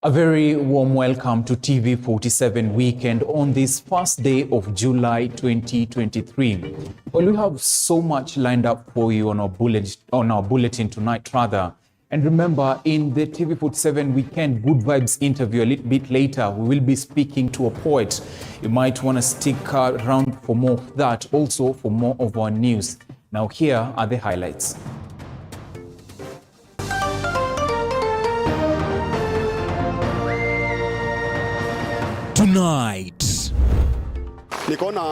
A very warm welcome to TV47 Weekend on this first day of July 2023. Well, we have so much lined up for you on our bulletin tonight, rather. And remember, in the TV47 Weekend Good Vibes interview a little bit later, we will be speaking to a poet. You might want to stick around for more of that, also for more of our news. Now, here are the highlights. Tonight, nikaona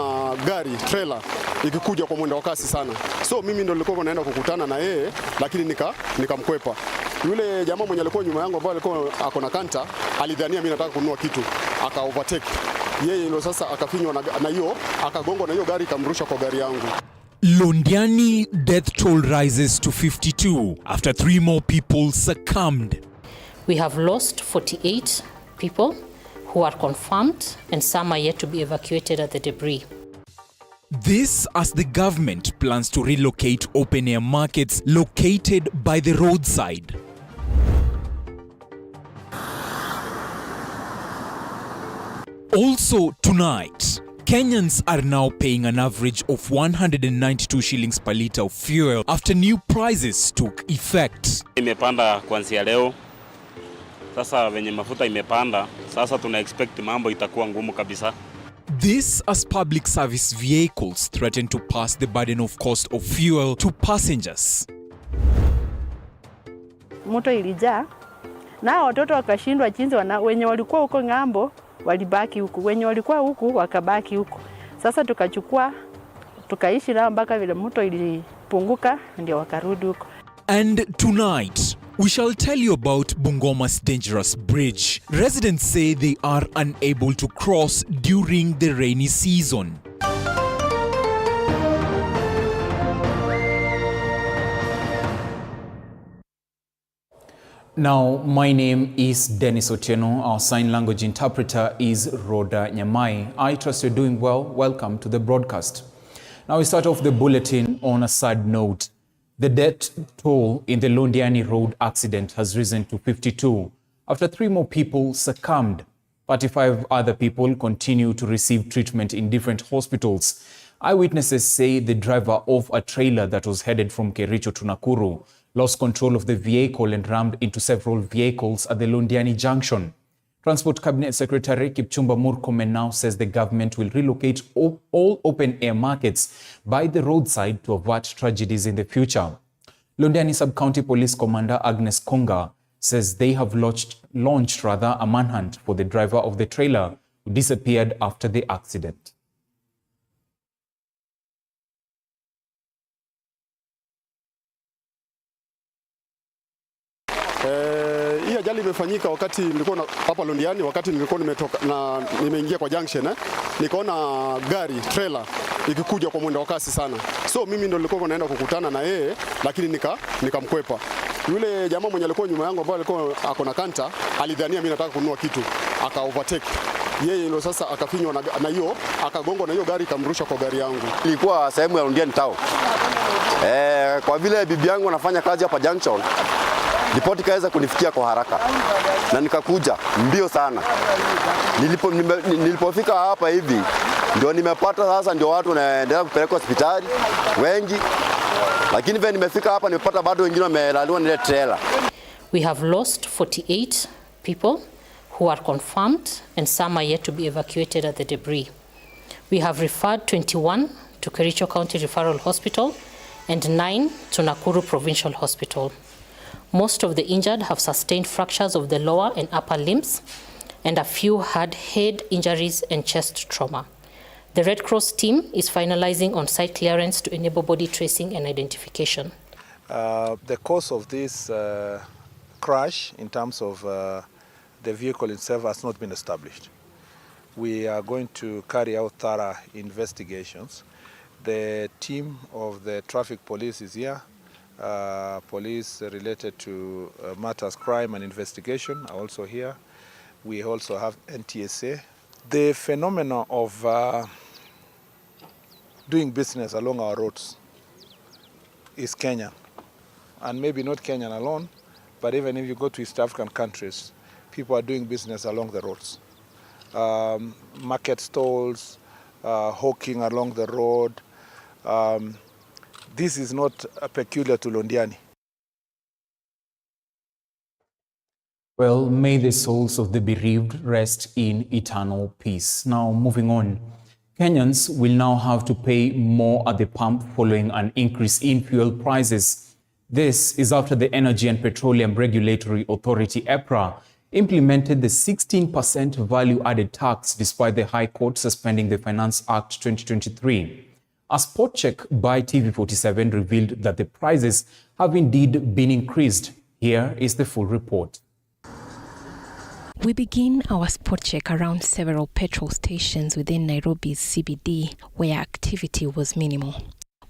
gari trailer ikikuja kwa mwendo wa kasi sana, so mimi ndo nilikuwa naenda kukutana na yeye, lakini nikamkwepa. Yule jamaa mwenye alikuwa nyuma yangu ambaye alikuwa ako na kanta, alidhania mimi nataka kununua kitu, aka overtake yeye, ndio sasa akafinywa na hiyo, akagongwa na hiyo gari, ikamrusha kwa gari yangu. Londiani death toll rises to 52 after 3 more people succumbed. We have lost 48 people who are confirmed, and some are yet to be evacuated at the debris. This as the government plans to relocate open-air markets located by the roadside. Also tonight, Kenyans are now paying an average of 192 shillings per litre of fuel after new prices took effect. Imepanda kuanzia leo. Sasa venye mafuta imepanda, sasa tuna expect mambo itakuwa ngumu kabisa. This as public service vehicles threaten to pass the burden of cost of fuel to passengers. Moto ilijaa na watoto wakashindwa jinsi wenye walikuwa huko ng'ambo walibaki huku, wenye walikuwa huku wakabaki huku. Sasa tukaishi nao mpaka vile moto ilipunguka ndio wakarudi huko. And tonight, we shall tell you about Bungoma's dangerous bridge. Residents say they are unable to cross during the rainy season. Now, my name is Dennis Otieno. Our sign language interpreter is Rhoda Nyamai. I trust you're doing well. Welcome to the broadcast. Now, we start off the bulletin on a sad note. The death toll in the Londiani road accident has risen to 52 after 3 more people succumbed. 45 other people continue to receive treatment in different hospitals. Eyewitnesses say the driver of a trailer that was headed from Kericho to Nakuru lost control of the vehicle and rammed into several vehicles at the Londiani junction. Transport Cabinet Secretary Kipchumba Murkomen now says the government will relocate all open-air markets by the roadside to avert tragedies in the future. Londiani Sub-County Police Commander Agnes Konga says they have launched a manhunt for the driver of the trailer who disappeared after the accident. Hii ajali imefanyika wakati nilikuwa hapa Londiani, wakati nilikuwa nimeingia kwa junction, nikaona gari trailer ikikuja kwa mwendo wa kasi sana, so mimi ndo nilikuwa naenda kukutana na yeye, lakini nikamkwepa. Yule jamaa mwenye alikuwa nyuma yangu ambaye alikuwa ako na kanta, alidhania mimi nataka kununua kitu, aka overtake yeye, ndio sasa akafinywa na hiyo, akagongwa na hiyo gari, ikamrusha kwa gari yangu. Ilikuwa sehemu ya Londiani town. Kwa vile bibi yangu anafanya kazi hapa junction, ripoti kaweza kunifikia kwa haraka na nikakuja mbio sana. Nilipofika hapa hivi ndio nimepata, sasa ndio watu wanaendelea kupeleka hospitali wengi, lakini vile nimefika hapa nimepata bado wengine wamelaliwa na ile trailer. We have lost 48 people who are confirmed, and some are yet to be evacuated at the debris. We have referred 21 to Kericho County Referral Hospital and 9 to Nakuru Provincial Hospital. Most of the injured have sustained fractures of the lower and upper limbs, and a few had head injuries and chest trauma. The Red Cross team is finalizing on-site clearance to enable body tracing and identification. The cause of this crash in terms of the vehicle itself has not been established. We are going to carry out thorough investigations. The team of the traffic police is here. Police related to matters crime and investigation are also here. We also have NTSA. The phenomenon of doing business along our roads is Kenyan, and maybe not Kenyan alone, but even if you go to East African countries, people are doing business along the roads. Market stalls, hawking along the road. This is not peculiar to Londiani. Well, may the souls of the bereaved rest in eternal peace. Now, moving on. Kenyans will now have to pay more at the pump following an increase in fuel prices. This is after the Energy and Petroleum Regulatory Authority, EPRA, implemented the 16% value-added tax despite the High Court suspending the Finance Act 2023. A spot check by TV47 revealed that the prices have indeed been increased. Here is the full report. We begin our spot check around several petrol stations within Nairobi's CBD, where activity was minimal.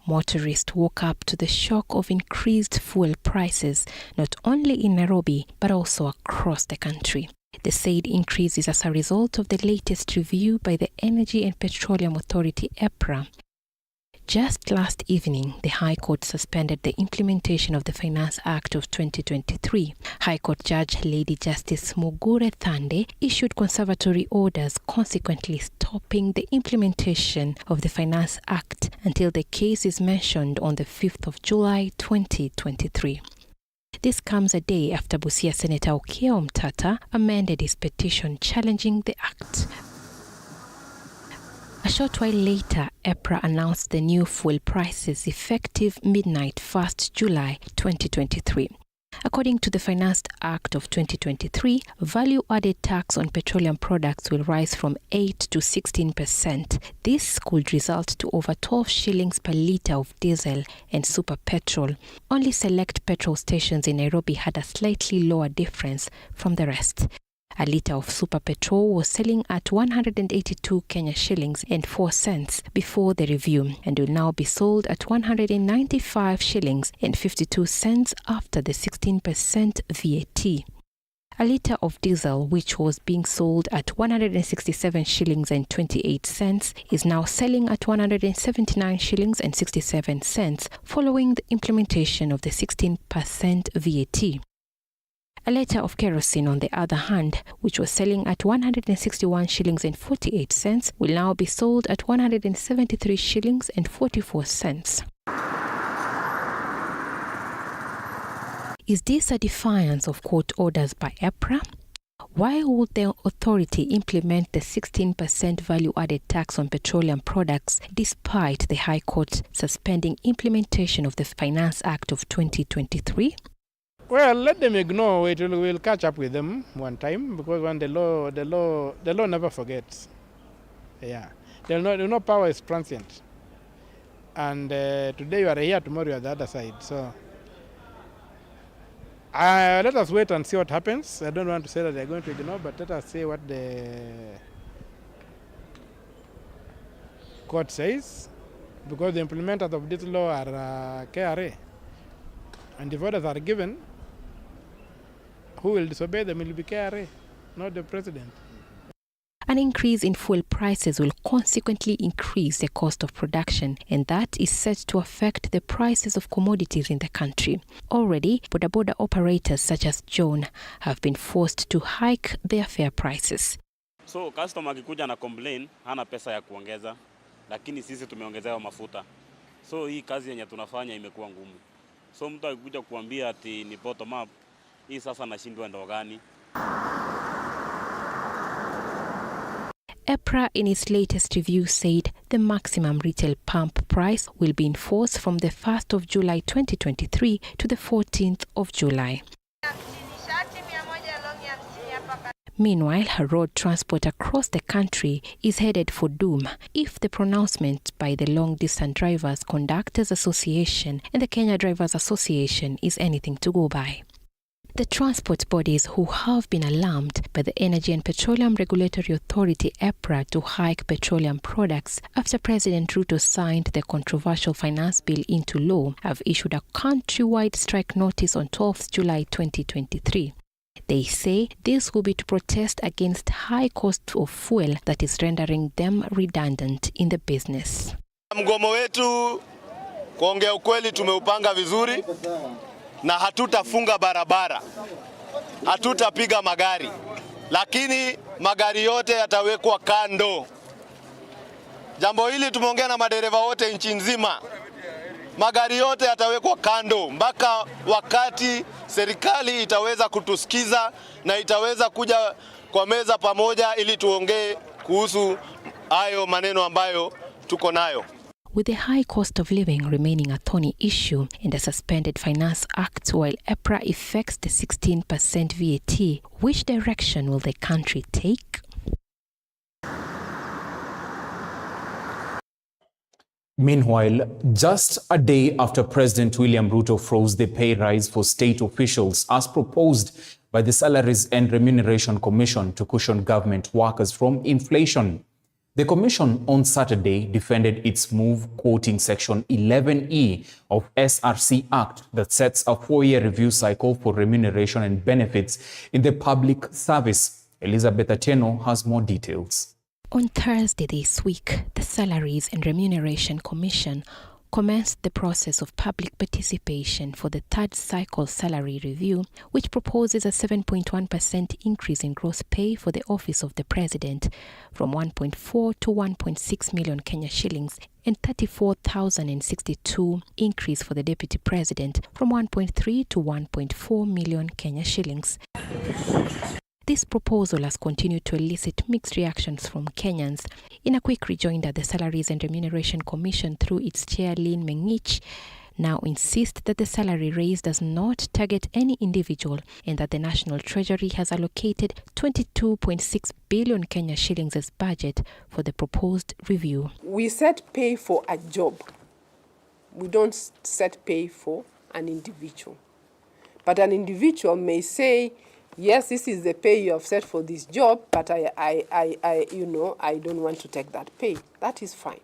Motorists woke up to the shock of increased fuel prices, not only in Nairobi, but also across the country. The said increase is as a result of the latest review by the Energy and Petroleum Authority, EPRA. Just last evening, the High Court suspended the implementation of the Finance Act of 2023. High Court Judge Lady Justice Mugure Thande issued conservatory orders, consequently stopping the implementation of the Finance Act until the case is mentioned on the 5th of July 2023. This comes a day after Busia Senator Okiya Omtata amended his petition challenging the act. A short while later, EPRA announced the new fuel prices effective midnight 1st July 2023. According to the Finance Act of 2023, value-added tax on petroleum products will rise from 8 to 16%. This could result to over 12 shillings per litre of diesel and super petrol. Only select petrol stations in Nairobi had a slightly lower difference from the rest. A litre of super petrol was selling at 182 Kenya shillings and 4 cents before the review and will now be sold at 195 shillings and 52 cents after the 16% VAT. A litre of diesel, which was being sold at 167 shillings and 28 cents, is now selling at 179 shillings and 67 cents following the implementation of the 16% VAT. A litre of kerosene, on the other hand, which was selling at 161 shillings and 48 cents, will now be sold at 173 shillings and 44 cents. Is this a defiance of court orders by EPRA? Why would the authority implement the 16% value-added tax on petroleum products despite the High Court suspending implementation of the Finance Act of 2023? Well, let them ignore it. We'll catch up with them one time, because when the law never forgets. Yeah, power is transient, and today you are here, tomorrow you are the other side. So let us wait and see what happens. I don't want to say that they're going to ignore, but let us see what the court says, because the implementers of this law are KRA, and if orders are given, who will disobey them will be KRA, not the president. An increase in fuel prices will consequently increase the cost of production, and that is set to affect the prices of commodities in the country. Already, boda operators such as John have been forced to hike their fare prices. So customer akikuja na complain hana pesa ya kuongeza, lakini sisi tumeongezewa mafuta. So hii kazi yenye tunafanya imekuwa ngumu. So mtu akikuja kuambia ati ni bottom up, hii sasa nashindwa ndo gani? EPRA in its latest review said the maximum retail pump price will be enforced from the 1st of July 2023 to the 14th of July. Meanwhile, road transport across the country is headed for doom if the pronouncement by the Long Distance Drivers Conductors Association and the Kenya Drivers Association is anything to go by. The transport bodies, who have been alarmed by the Energy and Petroleum Regulatory Authority EPRA to hike petroleum products after President Ruto signed the controversial finance bill into law, have issued a countrywide strike notice on 12th July 2023. They say this will be to protest against high cost of fuel that is rendering them redundant in the business. Mgomo wetu, kuongea ukweli, tumeupanga vizuri na hatutafunga barabara, hatutapiga magari. lakini magari yote yatawekwa kando. Jambo hili tumeongea na madereva wote nchi nzima. Magari yote yatawekwa kando mpaka wakati serikali itaweza kutusikiza na itaweza kuja kwa meza pamoja ili tuongee kuhusu hayo maneno ambayo tuko nayo. With the high cost of living remaining a thorny issue and a suspended Finance Act while EPRA effects the 16% VAT, which direction will the country take? Meanwhile, just a day after President William Ruto froze the pay rise for state officials as proposed by the Salaries and Remuneration Commission to cushion government workers from inflation, the Commission on Saturday defended its move, quoting Section 11E of SRC Act that sets a 4-year review cycle for remuneration and benefits in the public service. Elizabeth Atieno has more details. On Thursday this week, the Salaries and Remuneration Commission commenced the process of public participation for the third cycle salary review, which proposes a 7.1% increase in gross pay for the office of the president from 1.4 to 1.6 million Kenya shillings and 34,062 increase for the deputy president from 1.3 to 1.4 million Kenya shillings. This proposal has continued to elicit mixed reactions from Kenyans. In a quick rejoinder, the Salaries and Remuneration Commission, through its chair Lynn Mengich, now insists that the salary raise does not target any individual and that the National Treasury has allocated 22.6 billion Kenya shillings as budget for the proposed review. We set pay for a job. We don't set pay for an individual. But an individual may say, yes, this is the pay you have set for this job, but I don't want to take that pay. That is fine.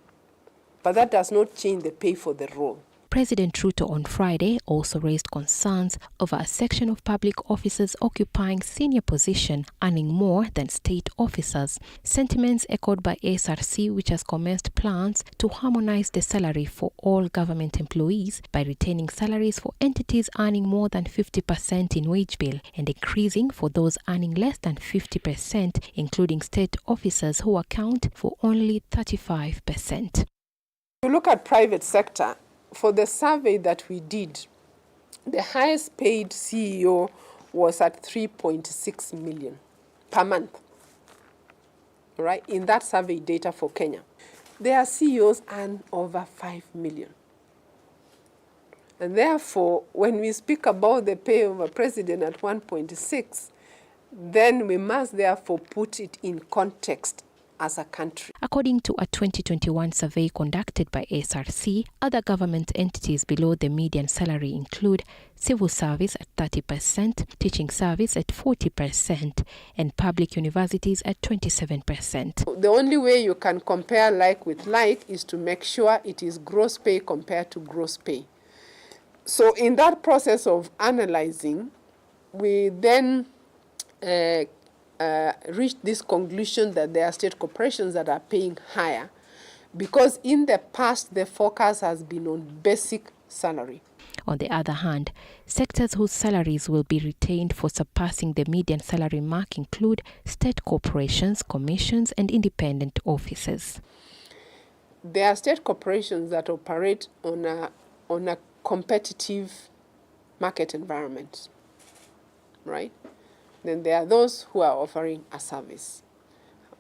But that does not change the pay for the role. President Ruto on Friday also raised concerns over a section of public officers occupying senior position earning more than state officers. Sentiments echoed by SRC, which has commenced plans to harmonize the salary for all government employees by retaining salaries for entities earning more than 50% in wage bill and increasing for those earning less than 50%, including state officers who account for only 35%. If you look at private sector, for the survey that we did, the highest paid CEO was at 3.6 million per month, right? In that survey data for Kenya. Their CEOs earn over 5 million. And therefore, when we speak about the pay of a president at 1.6, then we must therefore put it in context as a country. According to a 2021 survey conducted by SRC, other government entities below the median salary include civil service at 30%, teaching service at 40%, and public universities at 27%. The only way you can compare like with like is to make sure it is gross pay compared to gross pay. So in that process of analyzing, we then reached this conclusion that there are state corporations that are paying higher because in the past the focus has been on basic salary. On the other hand, sectors whose salaries will be retained for surpassing the median salary mark include state corporations, commissions, and independent offices. There are state corporations that operate on a competitive market environment, right? Then there are those who are offering a service.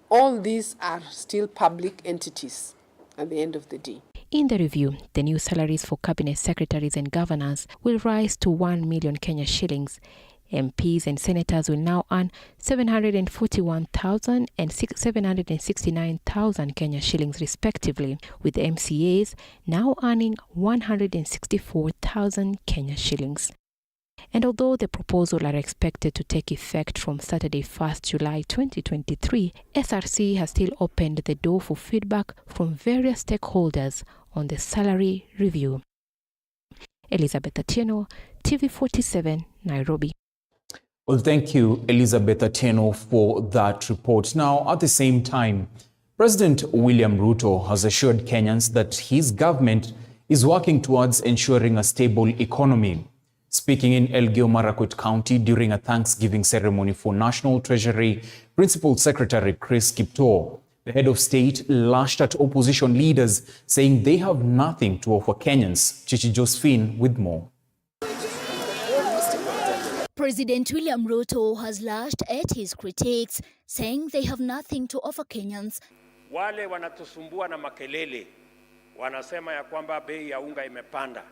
All these are still public entities at the end of the day. In the review, the new salaries for cabinet secretaries and governors will rise to 1 million Kenya shillings. MPs and senators will now earn 741,000 and 769,000 Kenya shillings respectively, with MCAs now earning 164,000 Kenya shillings. And although the proposals are expected to take effect from Saturday, 1st July 2023, SRC has still opened the door for feedback from various stakeholders on the salary review. Elizabeth Atieno, TV47, Nairobi. Well, thank you, Elizabeth Atieno, for that report. Now, at the same time, President William Ruto has assured Kenyans that his government is working towards ensuring a stable economy. Speaking in Elgeyo Marakwet County during a Thanksgiving ceremony for National Treasury Principal Secretary Chris Kiptoo, the head of state lashed at opposition leaders, saying they have nothing to offer Kenyans. Chichi Josephine with more. President William Ruto has lashed at his critics, saying they have nothing to offer Kenyans. Wale wanatusumbua na makelele, wanasema ya kwamba bei ya unga imepanda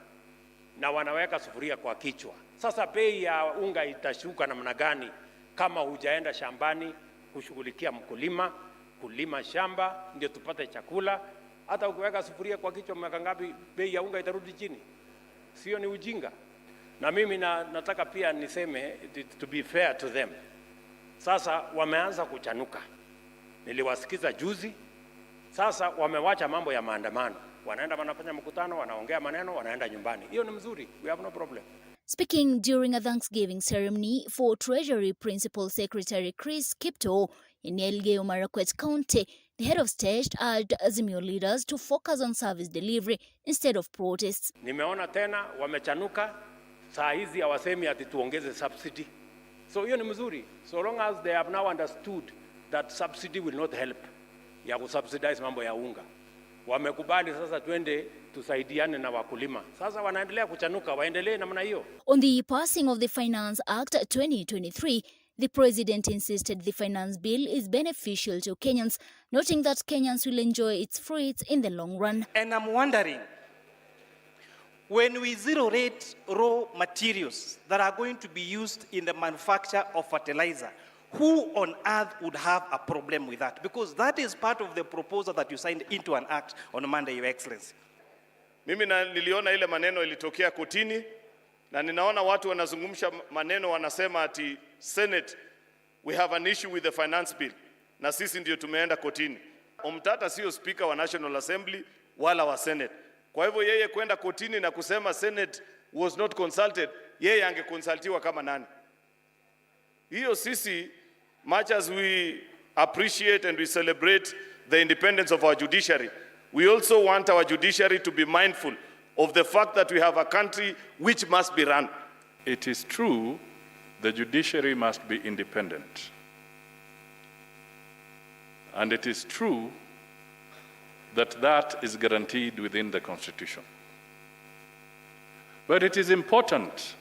na wanaweka sufuria kwa kichwa. Sasa bei ya unga itashuka namna gani kama hujaenda shambani kushughulikia mkulima, kulima shamba ndio tupate chakula? Hata ukiweka sufuria kwa kichwa mwaka ngapi bei ya unga itarudi chini? Sio, ni ujinga. Na mimi nataka pia niseme to be fair to them. Sasa wameanza kuchanuka. Niliwasikiza juzi. Sasa wamewacha mambo ya maandamano. Wanaenda wanafanya mkutano, wanaongea maneno, wanaenda nyumbani. Hiyo ni mzuri. We have no problem. Speaking during a Thanksgiving ceremony for Treasury Principal Secretary Chris Kiptoo in Elgeyo Marakwet County, the head of state urged Azimio leaders to focus on service delivery instead of protests. Nimeona tena wamechanuka. Saa hizi hawasemi ati tuongeze subsidy. So hiyo ni mzuri. So long as they have now understood that subsidy will not help ya kusubsidize mambo ya unga. Wamekubali sasa twende tusaidiane na wakulima. Sasa wanaendelea kuchanuka, waendelee namna hiyo. On the passing of the Finance Act 2023, the president insisted the finance bill is beneficial to Kenyans, noting that Kenyans will enjoy its fruits in the long run. And I'm wondering, when we zero rate raw materials that are going to be used in the manufacture of fertilizer, who on earth would have a problem with that? Because that is part of the proposal that you signed into an act on Monday, Your Excellency. Mimi niliona ile maneno ilitokea kotini na ninaona watu wanazungumsha maneno, wanasema ati Senate, we have an issue with the finance bill. Na sisi ndio tumeenda kotini. Omtata sio speaker wa National Assembly wala wa Senate. Kwa hivyo yeye kwenda kotini na kusema Senate was not consulted, yeye angekonsultiwa kama nani? Hiyo sisi, much as we appreciate and we celebrate the independence of our judiciary, we also want our judiciary to be mindful of the fact that we have a country which must be run. It is true the judiciary must be independent. And it is true that is guaranteed within the Constitution. But it is important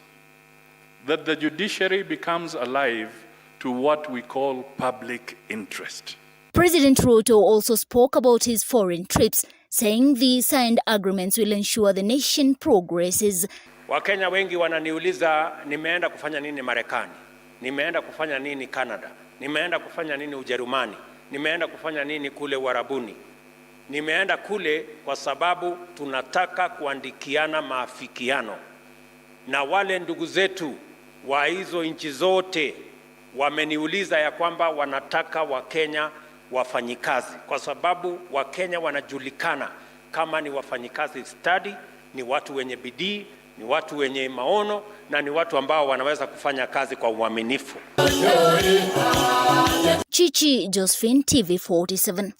that the judiciary becomes alive to what we call public interest. President Ruto also spoke about his foreign trips, saying the signed agreements will ensure the nation progresses. Wakenya wengi wananiuliza nimeenda kufanya nini Marekani, nimeenda kufanya nini Canada, nimeenda kufanya nini Ujerumani, nimeenda kufanya nini kule Uarabuni. Nimeenda kule kwa sababu tunataka kuandikiana maafikiano na wale ndugu zetu wa hizo nchi zote. Wameniuliza ya kwamba wanataka Wakenya wafanyikazi, kwa sababu Wakenya wanajulikana kama ni wafanyikazi stadi, ni watu wenye bidii, ni watu wenye maono na ni watu ambao wanaweza kufanya kazi kwa uaminifu. Chichi Josephine, TV47.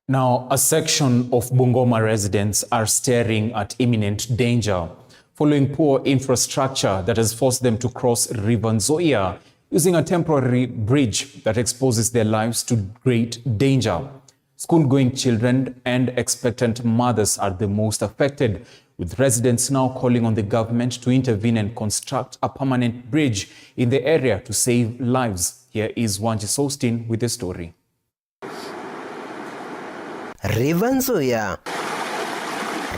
Now, a section of Bungoma residents are staring at imminent danger following poor infrastructure that has forced them to cross River Nzoia using a temporary bridge that exposes their lives to great danger. School-going children and expectant mothers are the most affected, with residents now calling on the government to intervene and construct a permanent bridge in the area to save lives. Here is Wanji Sostin with the story. River Nzoia,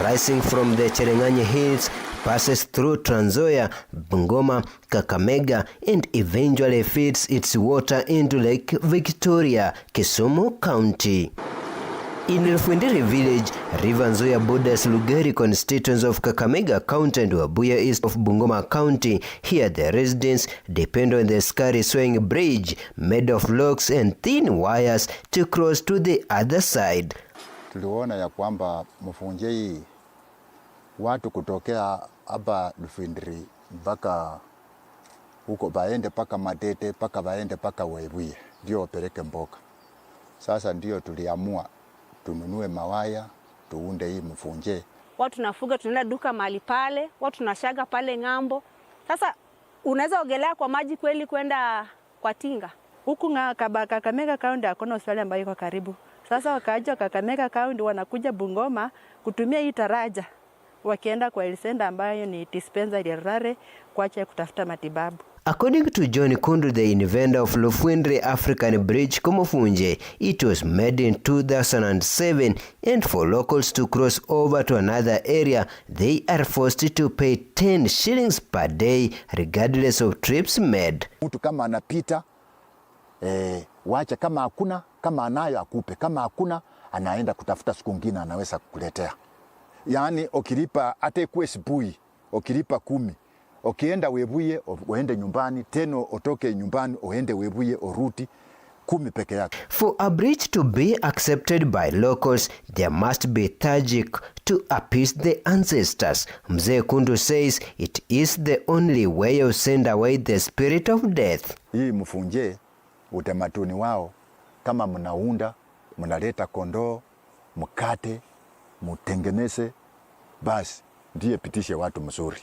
rising from the Cherengani Hills, passes through Trans Nzoia, Bungoma, Kakamega, and eventually feeds its water into Lake Victoria, Kisumu County. In Elfwindiri village, River Nzoia borders Lugari constituents of Kakamega County and Wabuya east of Bungoma County. Here the residents depend on the scary swaying bridge made of logs and thin wires to cross to the other side. Tuliona ya kwamba mfunjei watu kutokea hapa Elfwindiri mpaka huko baende paka Matete paka baende paka Webuye ndio wapeleke mboga. Sasa ndio tuliamua tununue mawaya tuunde hii mfunje watu tunafuga, tunaenda duka mahali pale, watu tunashaga pale ng'ambo. Sasa unaweza ogelea kwa maji kweli kwenda kwa tinga? Huku Kakamega County hakuna hospitali ambayo iko karibu. Sasa wakaaji wa Kakamega County wanakuja Bungoma kutumia hii taraja, wakienda kwa health center ambayo ni dispensary ya Rare kuacha kutafuta matibabu. According to John Kundu, the inventor of Lufwindri African Bridge Komofunje, it was made in 2007, and for locals to cross over to another area, they are forced to pay 10 shillings per day regardless of trips made. Mtu kama anapita wacha, kama hakuna, kama anayo akupe, kama hakuna anaenda kutafuta siku nyingine anaweza kukuletea. Yaani ukilipa hata ikuwe sibui, ukilipa 10, ukienda Webuye uende nyumbani, tena utoke nyumbani uende Webuye uruti 10 peke yake. For a bridge to be accepted by locals, there must be tragic to appease the ancestors. Mzee Kundu says it is the only way of send away the spirit of death. Hii mfunje utamaduni wao, kama mnaunda, mnaleta kondoo, mkate, mtengeneze, basi ndiye pitishe watu mzuri.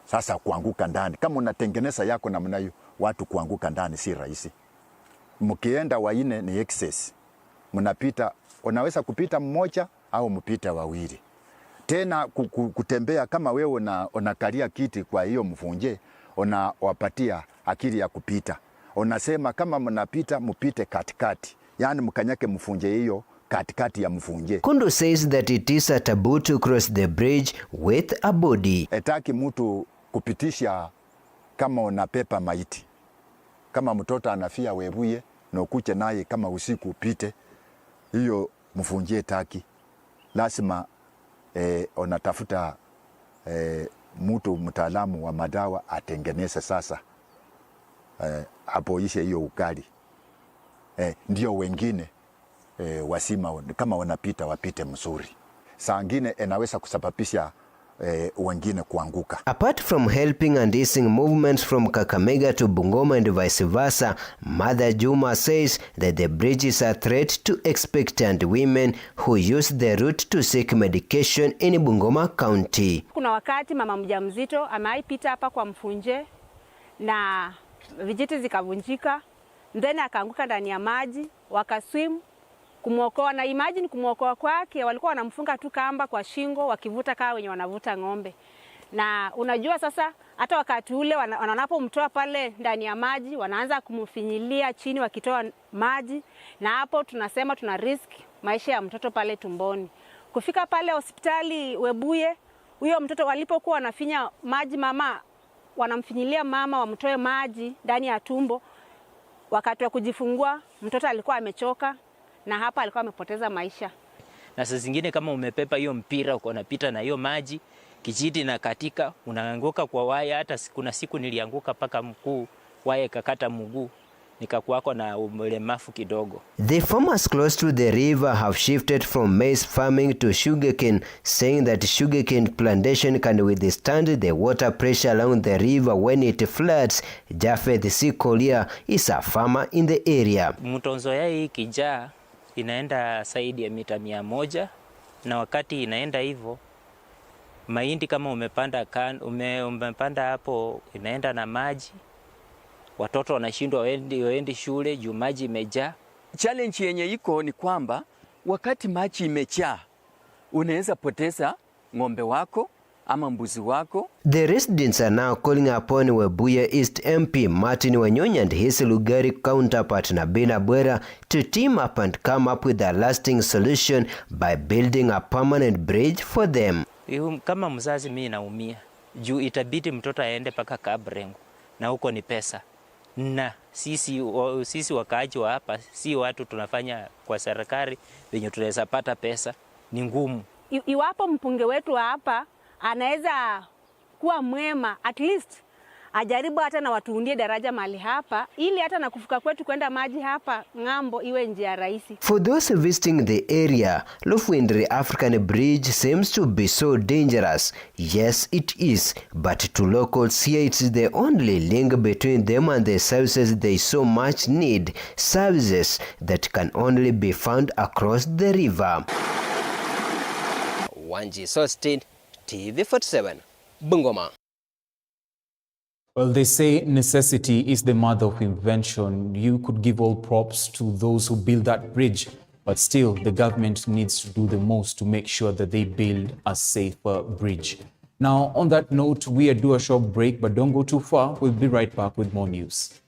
Sasa kuanguka ndani, kama unatengeneza yako namna hiyo, watu kuanguka ndani si rahisi. Mkienda waine ni excess. Mnapita, unaweza kupita mmoja au mpita wawili. Tena kutembea, kama wewe unakalia kiti kwa hiyo mfunje, unawapatia akili ya kupita. Unasema kama mnapita mpite katikati. Yaani mkanyake mfunje hiyo katikati ya mfunje. Kundu says that it is a taboo to cross the bridge with a body. Etaki mtu kupitisha kama unapepa maiti. Kama mtoto anafia Webuye na ukuche naye kama usiku upite, hiyo mfunje taki. Lazima unatafuta mtu mtaalamu wa madawa atengeneze sasa apoishe hiyo ukali. Ndio wengine wasima kama wanapita wapite mzuri. Saa ngine inaweza kusababisha wengine kuanguka. Apart from helping and easing movements from Kakamega to Bungoma and vice versa, Mother Juma says that the bridge is a threat to expectant women who use the route to seek medication in Bungoma County. Kuna wakati mama mjamzito ameipita hapa kwa mfunje na vijiti zikavunjika, then akaanguka ndani ya maji, wakaswim kumwokoa. Na imagine kumwokoa kwake, walikuwa wanamfunga tu kamba kwa shingo wakivuta kama wenye wanavuta ng'ombe. Na unajua sasa hata wakati ule wanapomtoa pale ndani ya maji, wanaanza kumfinyilia chini wakitoa maji, na hapo tunasema tuna risk maisha ya mtoto pale tumboni. Kufika pale hospitali Webuye, huyo mtoto walipokuwa wanafinya maji, mama wanamfinyilia mama wamtoe maji ndani ya tumbo, wakati wa kujifungua mtoto alikuwa amechoka na hapa alikuwa amepoteza maisha. Na saa zingine kama umepepa hiyo mpira uko unapita na hiyo maji, kijiti na katika unaanguka kwa waya. Hata kuna siku nilianguka paka mguu, waya ikakata mguu, nikakuwako na ulemavu kidogo. The farmers close to the river have shifted from maize farming to sugarcane, saying that sugarcane plantation can withstand the water pressure along the river when it floods. Japheth Sikolia is a farmer in the area. Mto Nzoia hii kijaa inaenda zaidi ya mita 100, na wakati inaenda hivyo mahindi kama umepanda hapo inaenda na maji, watoto wanashindwa waende shule juu maji imejaa. Challenge yenye iko ni kwamba wakati maji imejaa unaweza poteza ng'ombe wako ama mbuzi wako. The residents are now calling upon Webuye East MP Martin Wanyonyi and his Lugari counterpart Nabina Bwera to team up and come up with a lasting solution by building a permanent bridge for them. Kama mzazi mimi naumia juu itabidi mtoto aende paka Kabrengo na huko ni pesa. Na sisi wakaaji wa hapa si watu tunafanya kwa serikali wenye tunaweza pata pesa, ni ngumu. Iwapo mpunge wetu wa hapa anaweza kuwa mwema, at least ajaribu hata na watuundie daraja mahali hapa, ili hata na kufuka kwetu kwenda maji hapa ng'ambo iwe njia rahisi. For those visiting the area, Lufwindri African Bridge seems to be so dangerous. Yes, it is, but to locals here it's the only link between them and the services they so much need, services that can only be found across the river. Wanji Sostin, TV47, Bungoma. Well, they say necessity is the mother of invention. You could give all props to those who build that bridge, but still the government needs to do the most to make sure that they build a safer bridge. Now, on that note, we do a short break, but don't go too far. We'll be right back with more news.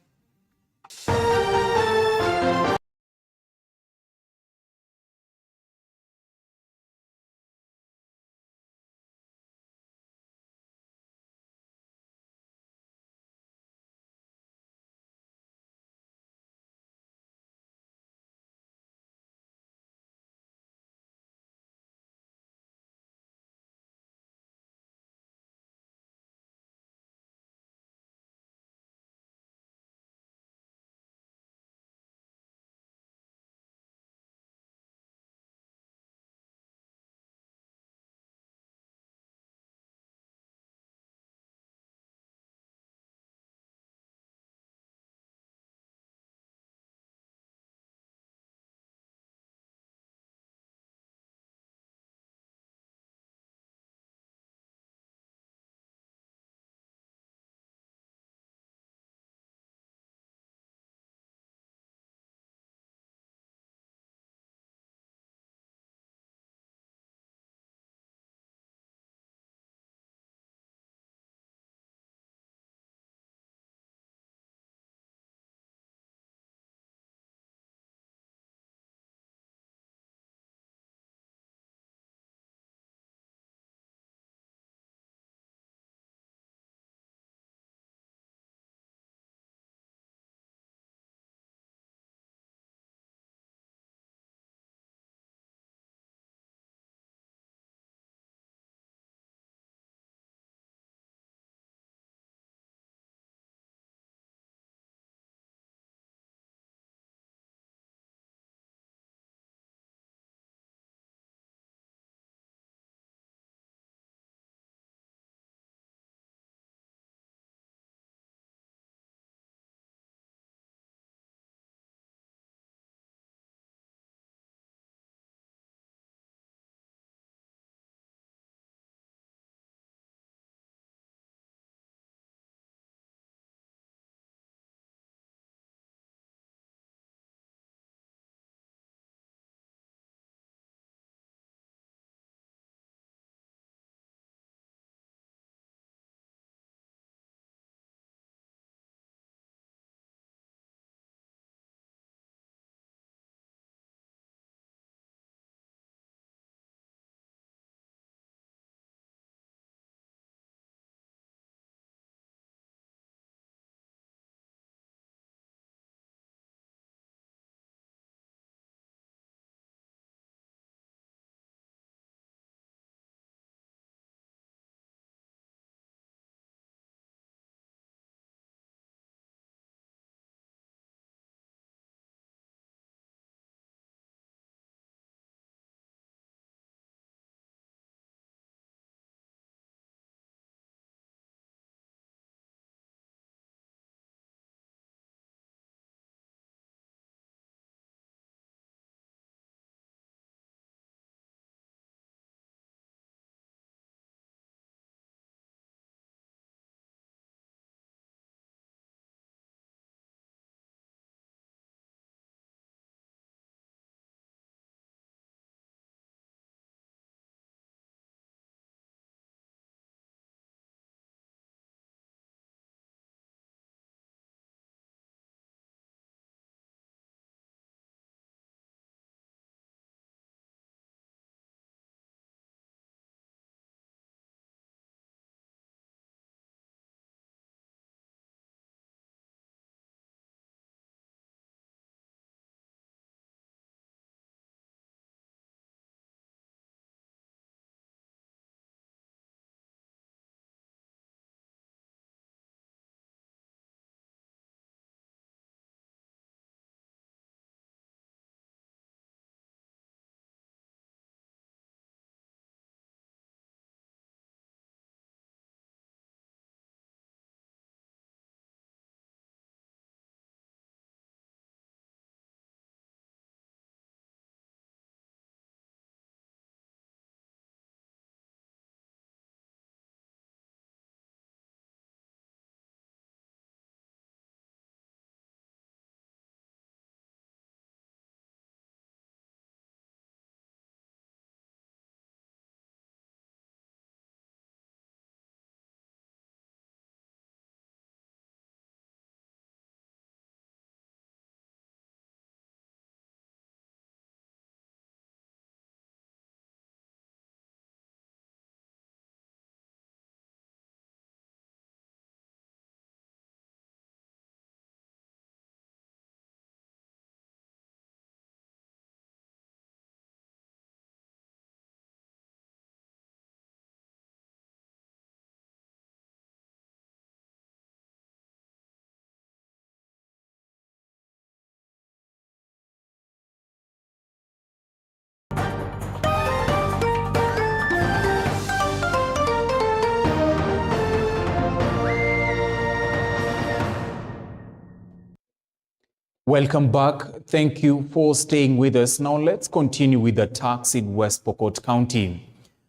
Welcome back. Thank you for staying with us. Now let's continue with the attacks in West Pokot County,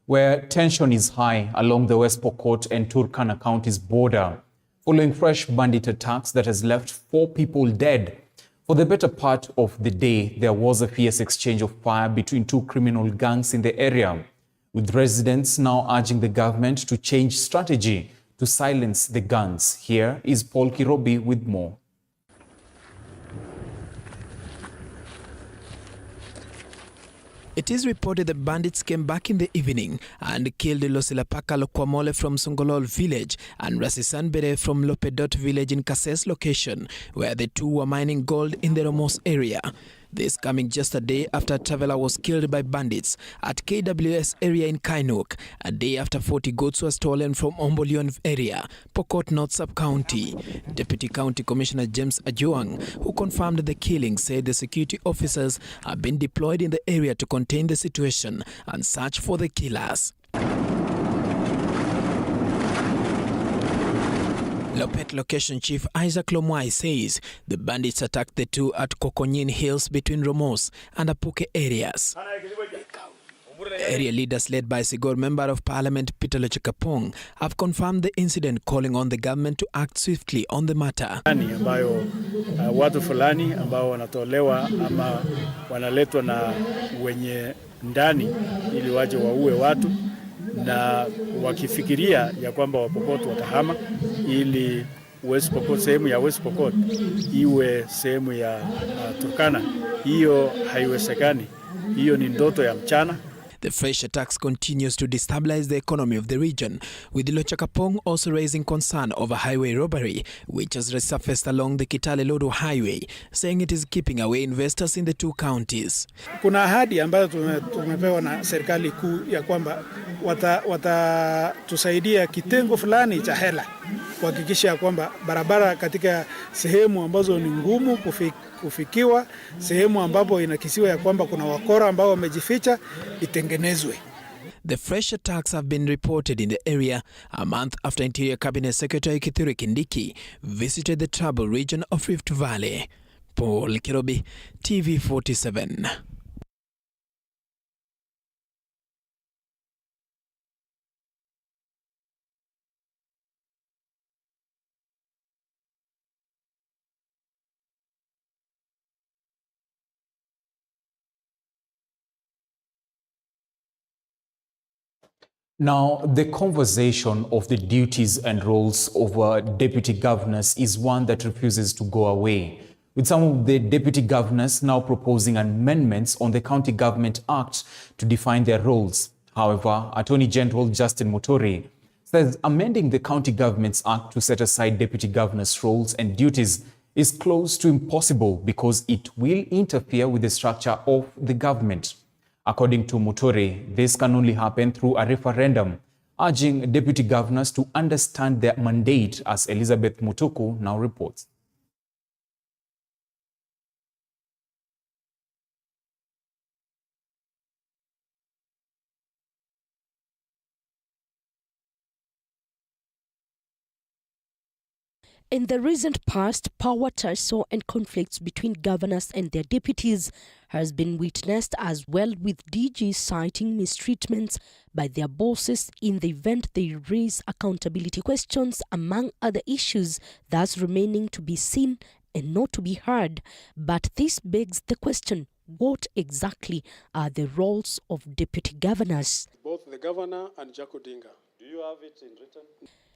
where tension is high along the West Pokot and Turkana counties border, following fresh bandit attacks that has left 4 people dead. For the better part of the day, there was a fierce exchange of fire between 2 criminal gangs in the area, with residents now urging the government to change strategy to silence the gangs. Here is Paul Kirobi with more. It is reported that bandits came back in the evening and killed Losilapaka Lokwamole from Songolol village and Rasisan Bere from Lopedot village in Kases location, where the 2 were mining gold in the Romos area. This coming just a day after a traveler was killed by bandits at KWS area in Kainuk, a day after 40 goats were stolen from Ombolion area, Pokot North Sub-County. Deputy County Commissioner James Ajuang, who confirmed the killing, said the security officers have been deployed in the area to contain the situation and search for the killers. Lopet Location Chief Isaac Lomwai says the bandits attacked the 2 at Kokonyin Hills between Romos and Apuke areas. Area leaders led by Sigor Member of Parliament Peter Lochikapong have confirmed the incident, calling on the government to act swiftly on the matter. Ambayo watu fulani ambao wanatolewa ama wanaletwa na wenye ndani ili waje waue watu, na wakifikiria ya kwamba Wapokot watahama ili West Pokot, sehemu ya West Pokot iwe sehemu ya Turkana. Hiyo haiwezekani. Hiyo ni ndoto ya mchana. The fresh attacks continues to destabilize the economy of the region, with Lochakapong also raising concern over highway robbery, which has resurfaced along the Kitale-Lodo highway, saying it is keeping away investors in the 2 counties. Kuna ahadi ambayo tumepewa na serikali kuu ya kwamba watatusaidia kitengo fulani cha hela kuhakikisha kwamba barabara katika sehemu ambazo ni ngumu kufikiwa, sehemu ambapo inakisiwa ya kwamba kuna wakora ambao wamejificha, itengenezwe. The fresh attacks have been reported in the area a month after Interior Cabinet Secretary Kithure Kindiki visited the troubled region of Rift Valley. Paul Kirobi, TV47. Now, the conversation of the duties and roles of deputy governors is one that refuses to go away, with some of the deputy governors now proposing amendments on the County Government Act to define their roles. However, Attorney General Justin Muturi says amending the County Governments Act to set aside deputy governors' roles and duties is close to impossible because it will interfere with the structure of the government. According to Muturi, this can only happen through a referendum, urging deputy governors to understand their mandate, as Elizabeth Mutuku now reports. In the recent past, power tussle and conflicts between governors and their deputies has been witnessed as well, with DGs citing mistreatments by their bosses in the event they raise accountability questions, among other issues, thus remaining to be seen and not to be heard. But this begs the question, what exactly are the roles of deputy governors? Both the governor and Jack Odinga. Do you have it in written?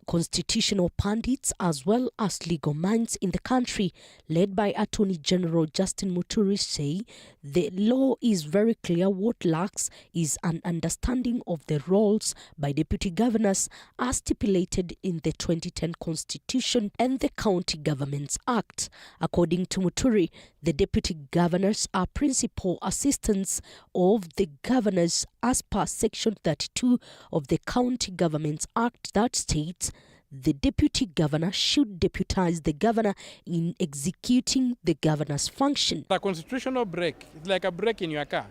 Constitutional pundits as well as legal minds in the country, led by Attorney General Justin Muturi, say the law is very clear. What lacks is an understanding of the roles by deputy governors as stipulated in the 2010 Constitution and the County Governments Act. According to Muturi, the deputy governors are principal assistants of the governors as per Section 32 of the County Governments Act that states the deputy governor should deputize the governor in executing the governor's function. The constitutional brake, it's like a brake in your car.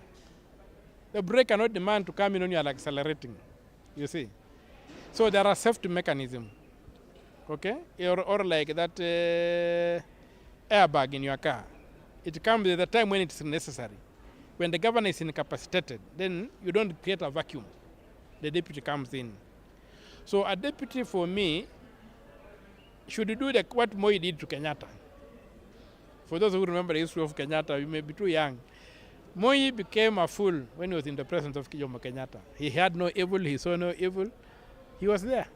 The brake cannot demand to come in when you are accelerating, you see. So there are safety mechanisms, okay? Or like that airbag in your car. It comes at the time when it's necessary. When the governor is incapacitated, then you don't create a vacuum. The deputy comes in. So a deputy, for me, should do what Moi did to Kenyatta. For those who remember the history of Kenyatta, you may be too young. Moi became a fool when he was in the presence of Jomo Kenyatta. He had no evil, he saw no evil. He was there.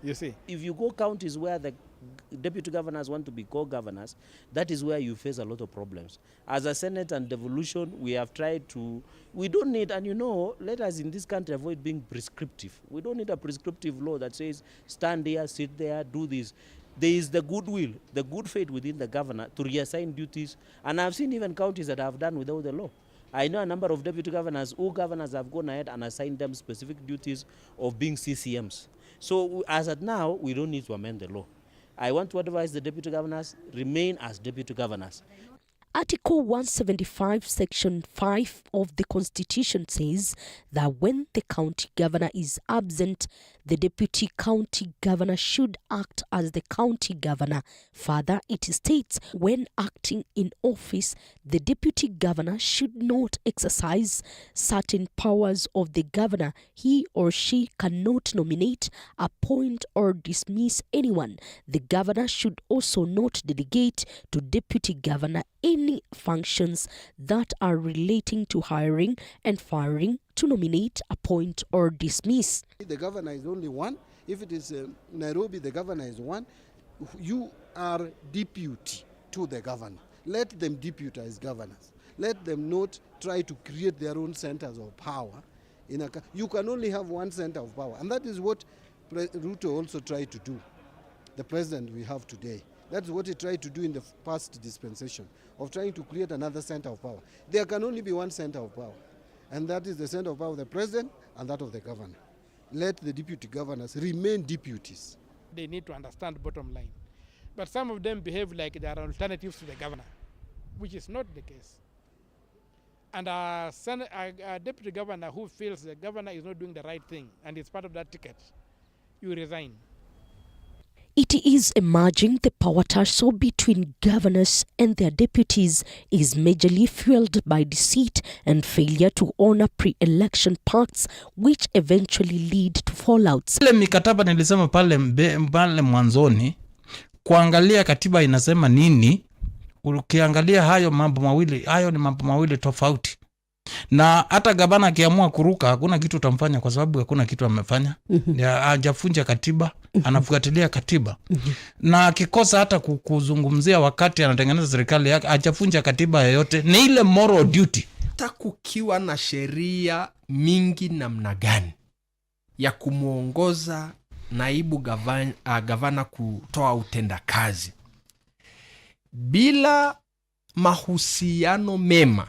You see. If you go counties where the deputy governors want to be co-governors, that is where you face a lot of problems. As a Senate and devolution, we have tried to, we don't need, and you know, let us in this country avoid being prescriptive. We don't need a prescriptive law that says, stand there, sit there, do this. There is the goodwill, the good faith within the governor to reassign duties. And I've seen even counties that have done without the law. I know a number of deputy governors who governors have gone ahead and assigned them specific duties of being CCMs. So as at now, we don't need to amend the law. I want to advise the deputy governors remain as deputy governors. Article 175, Section 5 of the Constitution says that when the county governor is absent, the deputy county governor should act as the county governor. Further, it states when acting in office, the deputy governor should not exercise certain powers of the governor. He or she cannot nominate, appoint, or dismiss anyone. The governor should also not delegate to deputy governor any functions that are relating to hiring and firing, to nominate, appoint, or dismiss. The governor is only one. If it is Nairobi, the governor is one. You are deputy to the governor. Let them deputize governors. Let them not try to create their own centers of power. You can only have one center of power, and that is what Ruto also tried to do, the president we have today. That's what he tried to do in the past dispensation, of trying to create another center of power. There can only be one center of power, and that is the center of power of the president and that of the governor. Let the deputy governors remain deputies. They need to understand the bottom line. But some of them behave like they are alternatives to the governor, which is not the case. And a deputy governor who feels the governor is not doing the right thing and is part of that ticket, you resign. It is emerging the power tussle between governors and their deputies is majorly fueled by deceit and failure to honor pre-election pacts, which eventually lead to fallouts. Ile mikataba nilisema pale mwanzoni, kuangalia katiba inasema nini, ukiangalia hayo ni mambo mawili tofauti. Na hata gavana akiamua kuruka, hakuna kitu utamfanya kwa sababu hakuna kitu amefanya. Hajafunja katiba, anafuatilia katiba. Na akikosa hata kuzungumzia wakati anatengeneza serikali yake, hajafunja katiba yoyote. Ni ile moral duty. Kukiwa na sheria mingi namna gani ya kumuongoza naibu gavana kutoa utendakazi, bila mahusiano mema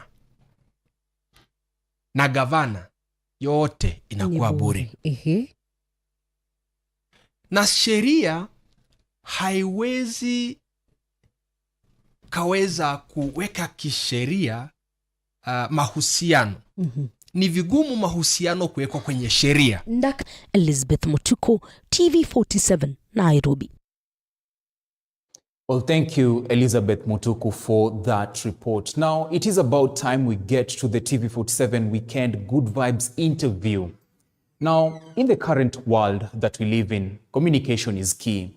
na gavana, yote inakuwa bure. Na sheria haiwezi kaweza kuweka kisheria mahusiano. Ni vigumu mahusiano kuwekwa kwenye sheria. Elizabeth Mutuku, TV47, Nairobi. Well, thank you, Elizabeth Mutuku, for that report. Now, it is about time we get to the TV47 Weekend Good Vibes interview. Now, in the current world that we live in, communication is key.